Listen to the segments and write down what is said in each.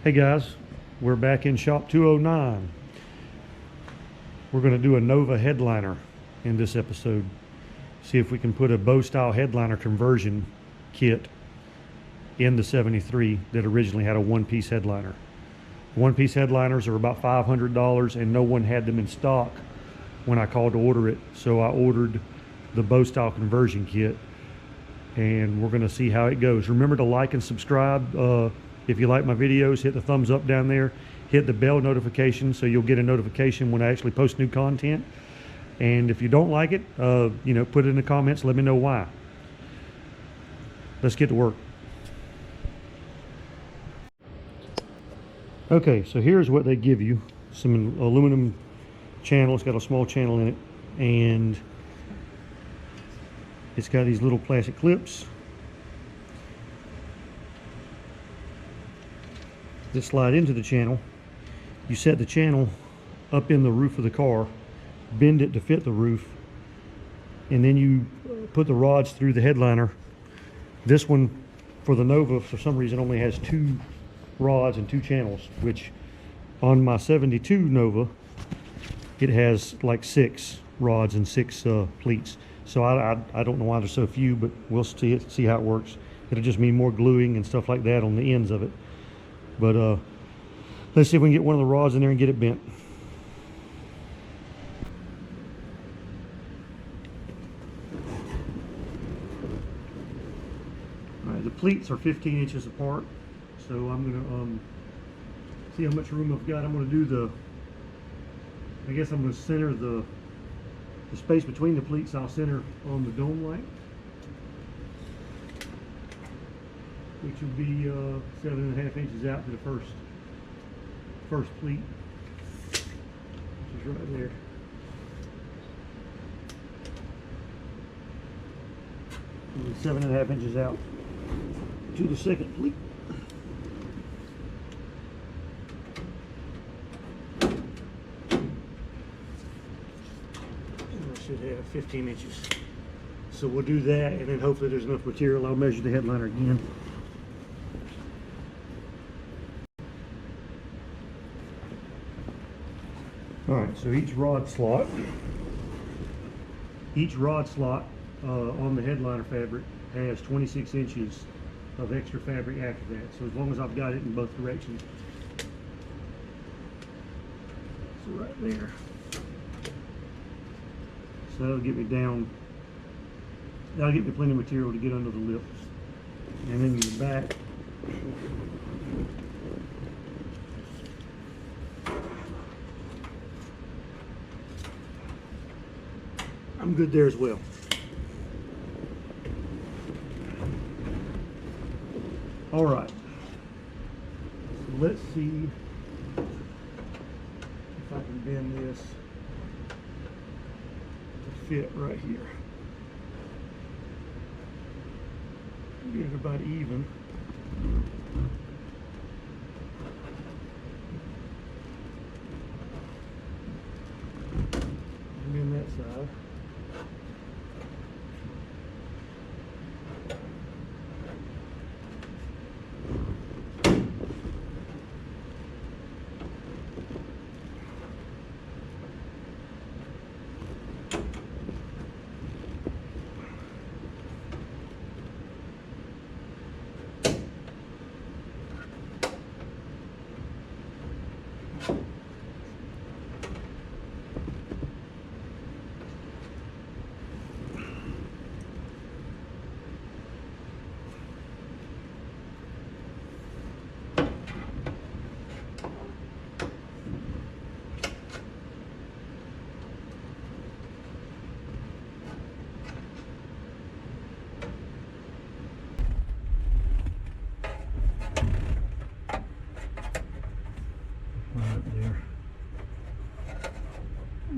Hey guys, we're back in shop 209. We're going to do a Nova headliner in this episode. See if we can put a bow style headliner conversion kit in the 73 that originally had a one-piece headliner. One-piece headliners are about $500 and no one had them in stock when I called to order it. So I ordered the bow style conversion kit and we're going to see how it goes. Remember to like and subscribe. If you like my videos, hit the thumbs up down there, hit the bell notification so you'll get a notification when I actually post new content. And if you don't like it, put it in the comments, let me know why. Let's get to work. Okay, so here's what they give you. Some aluminum channel. It's got a small channel in it, and it's got these little plastic clips that slide into the channel. You set the channel up in the roof of the car, bend it to fit the roof, and then you put the rods through the headliner. This one for the Nova for some reason only has 2 rods and 2 channels, which on my 72 Nova it has like 6 rods and 6 pleats. So I don't know why there's so few, but we'll see how it works. It'll just mean more gluing and stuff like that on the ends of it. But let's see if we can get one of the rods in there and get it bent. All right, the pleats are 15 inches apart, so I'm gonna see how much room I've got. I'm gonna do I guess I'm gonna center the space between the pleats. I'll center on the dome light, which will be 7.5 inches out to the first pleat, which is right there. And 7.5 inches out to the second pleat. And I should have 15 inches. So we'll do that, and then hopefully there's enough material. I'll measure the headliner again. Alright, so each rod slot on the headliner fabric has 26 inches of extra fabric after that. So as long as I've got it in both directions. So right there. So that'll get me down. That'll get me plenty of material to get under the lips. And then in the back, I'm good there as well. All right, so let's see if I can bend this to fit right here. Get it about even. And then that side.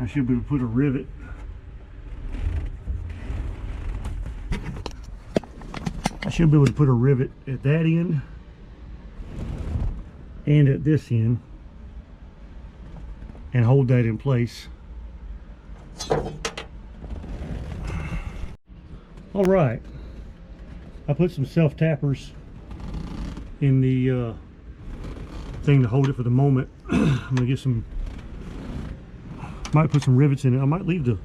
I should be able to put a rivet. I should be able to put a rivet at that end and at this end and hold that in place. All right, I put some self tappers in the thing to hold it for the moment. I'm gonna get some, might put some rivets in it. I might leave the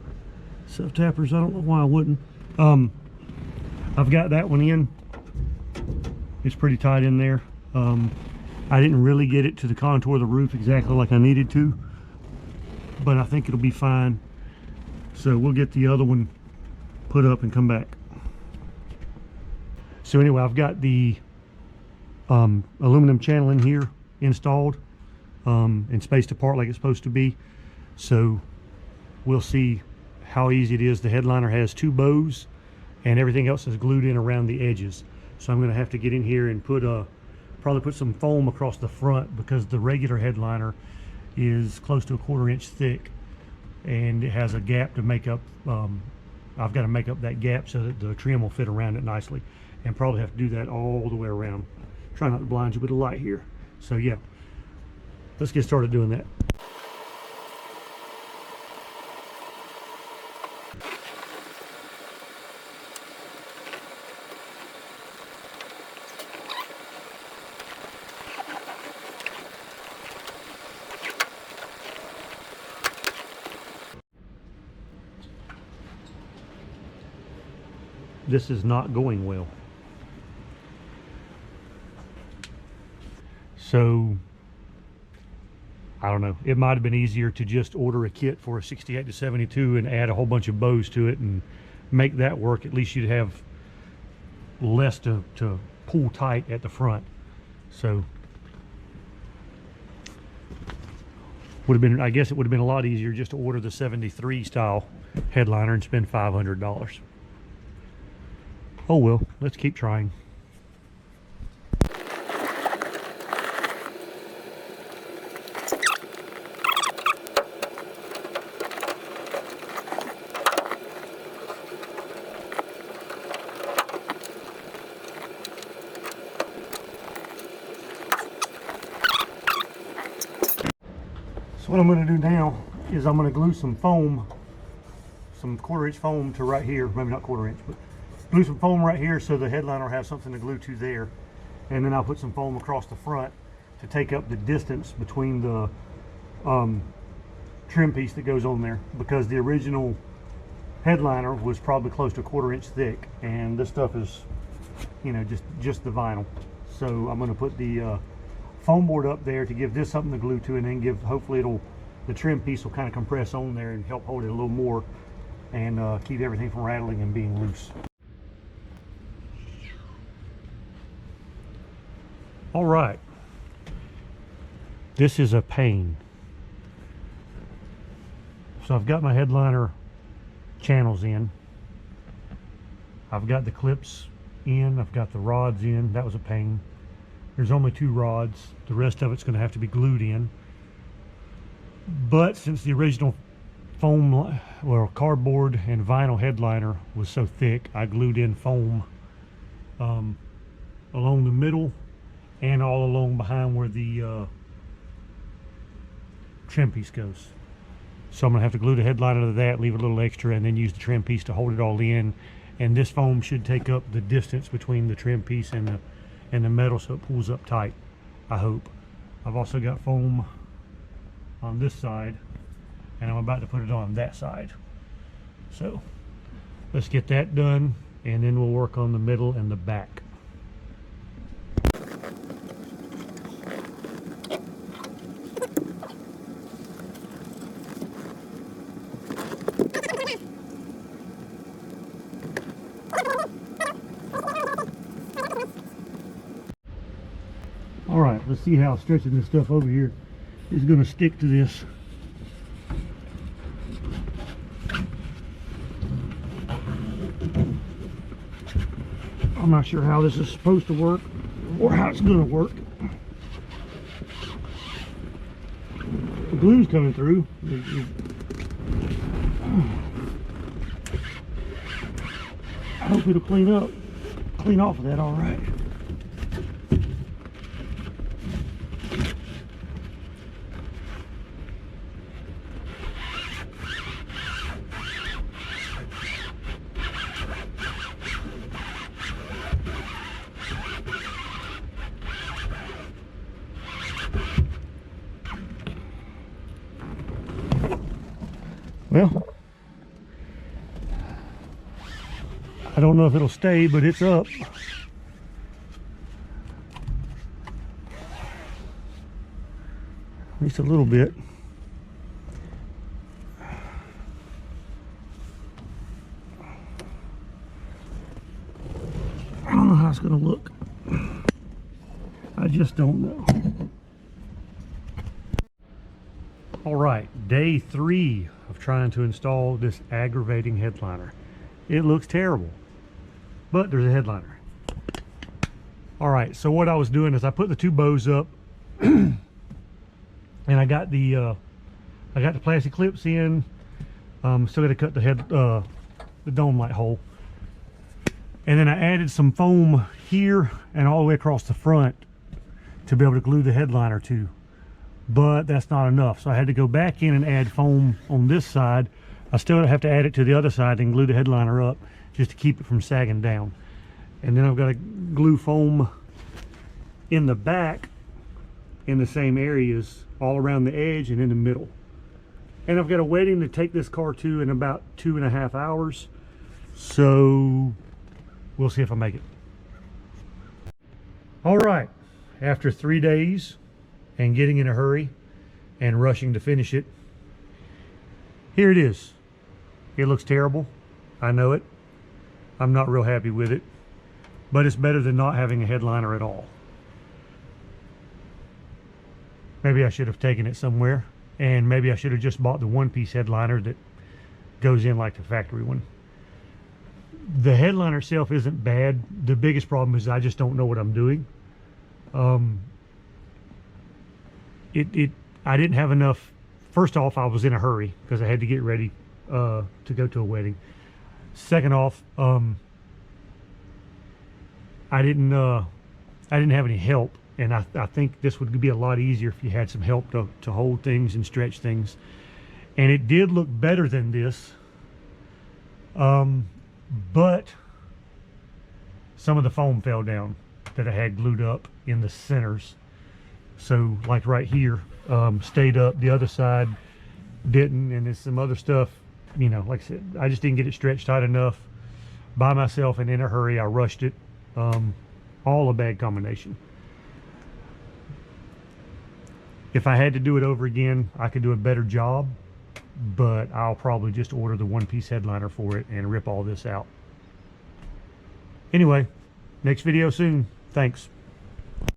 self tappers. I don't know why I wouldn't. I've got that one in. It's pretty tight in there. I didn't really get it to the contour of the roof exactly like I needed to, but I think it'll be fine. So we'll get the other one put up and come back. So anyway, I've got the aluminum channel in here installed and spaced apart like it's supposed to be. So we'll see how easy it is. The headliner has 2 bows and everything else is glued in around the edges. So I'm going to have to get in here and probably put some foam across the front, because the regular headliner is close to a 1/4 inch thick and it has a gap to make up. I've got to make up that gap so that the trim will fit around it nicely, and probably have to do that all the way around. Try not to blind you with the light here. So yeah, let's get started doing that. This is not going well. So I don't know, it might have been easier to just order a kit for a 68 to 72 and add a whole bunch of bows to it and make that work. At least you'd have less to pull tight at the front. So would have been, I guess it would have been a lot easier just to order the 73 style headliner and spend $500. Oh well, let's keep trying. So what I'm going to do now is I'm going to glue some foam, some 1/4 inch foam to right here, maybe not 1/4 inch, but glue some foam right here so the headliner will have something to glue to there. And then I'll put some foam across the front to take up the distance between the trim piece that goes on there, because the original headliner was probably close to a 1/4 inch thick, and this stuff is, you know, just the vinyl. So I'm going to put the foam board up there to give this something to glue to, and then give, hopefully the trim piece will kind of compress on there and help hold it a little more, and keep everything from rattling and being loose. All right, this is a pain. So I've got my headliner channels in, I've got the clips in, I've got the rods in. That was a pain. There's only 2 rods. The rest of it's going to have to be glued in. But since the original foam, well, cardboard and vinyl headliner was so thick, I glued in foam along the middle and all along behind where the trim piece goes. So I'm going to have to glue the headliner to that, leave a little extra, and then use the trim piece to hold it all in. And this foam should take up the distance between the trim piece and the metal, so it pulls up tight, I hope. I've also got foam on this side, and I'm about to put it on that side. So let's get that done, and then we'll work on the middle and the back. All right, let's see how stretching this stuff over here is going to stick to this. I'm not sure how this is supposed to work or how it's going to work. The glue's coming through. I hope it'll clean off of that all right. Well, I don't know if it'll stay, but it's up. At least a little bit. I don't know how it's going to look. I just don't know. All right, day 3 of trying to install this aggravating headliner. It looks terrible, but there's a headliner. All right, so what I was doing is I put the 2 bows up, and I got the plastic clips in. Still got to cut the dome light hole, and then I added some foam here and all the way across the front to be able to glue the headliner to. But that's not enough, so I had to go back in and add foam on this side. I still have to add it to the other side and glue the headliner up just to keep it from sagging down. And then I've got to glue foam in the back in the same areas all around the edge and in the middle. And I've got a wedding to take this car to in about 2.5 hours, so we'll see if I make it. All right, after 3 days and getting in a hurry and rushing to finish it, here it is. It looks terrible, I know it. I'm not real happy with it, but it's better than not having a headliner at all. Maybe I should have taken it somewhere, and maybe I should have just bought the one-piece headliner that goes in like the factory one. The headliner itself isn't bad. The biggest problem is I just don't know what I'm doing. I didn't have enough. First off, I was in a hurry because I had to get ready to go to a wedding. Second off, I didn't have any help, and I think this would be a lot easier if you had some help to hold things and stretch things. And it did look better than this, but some of the foam fell down that I had glued up in the centers. So like right here, stayed up, the other side didn't, and there's some other stuff, you know, like I said, I just didn't get it stretched tight enough by myself, and in a hurry I rushed it. All a bad combination. If I had to do it over again, I could do a better job, but I'll probably just order the one-piece headliner for it and rip all this out. Anyway, next video soon. Thanks.